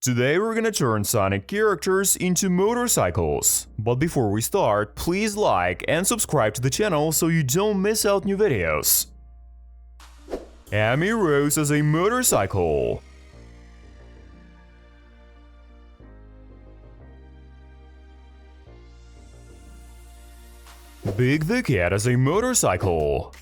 Today we're gonna turn Sonic characters into motorcycles. But before we start, please like and subscribe to the channel so you don't miss out new videos. Amy Rose as a motorcycle. Big the Cat as a motorcycle.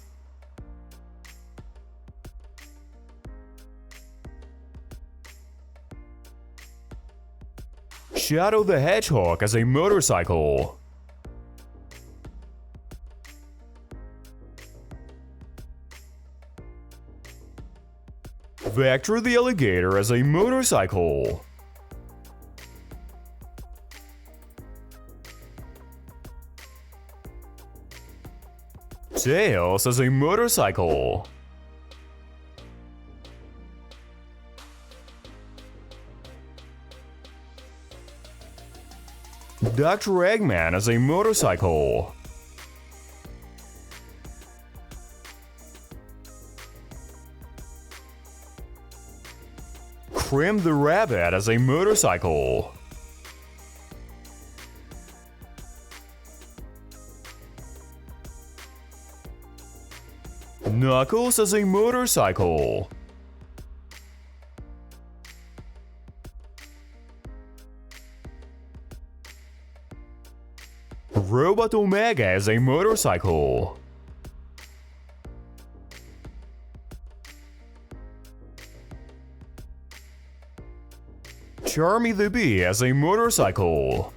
Shadow the Hedgehog as a motorcycle. Vector the Alligator as a motorcycle. Tails as a motorcycle. Dr. Eggman as a motorcycle. Crim the Rabbit as a motorcycle. Knuckles as a motorcycle. Robot Omega as a motorcycle. Charmy the Bee as a motorcycle.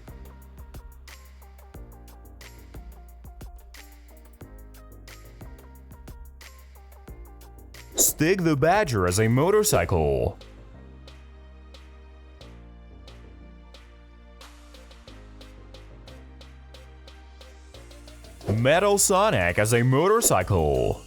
Stig the Badger as a motorcycle. Metal Sonic as a motorcycle.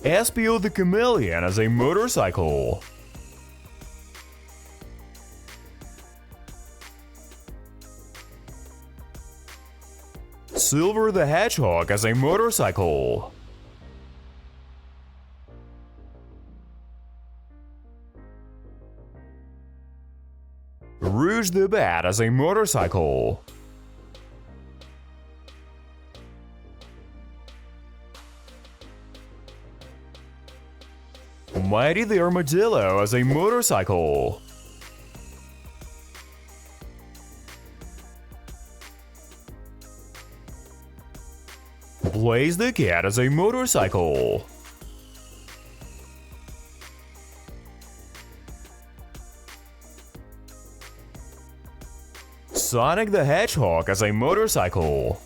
Espio the Chameleon as a motorcycle. Silver the Hedgehog as a motorcycle. Rouge the Bat as a motorcycle. Mighty the Armadillo as a motorcycle. Blaze the Cat as a motorcycle. Sonic the Hedgehog as a motorcycle.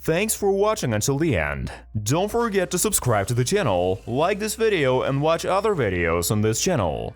Thanks for watching until the end. Don't forget to subscribe to the channel, like this video and watch other videos on this channel.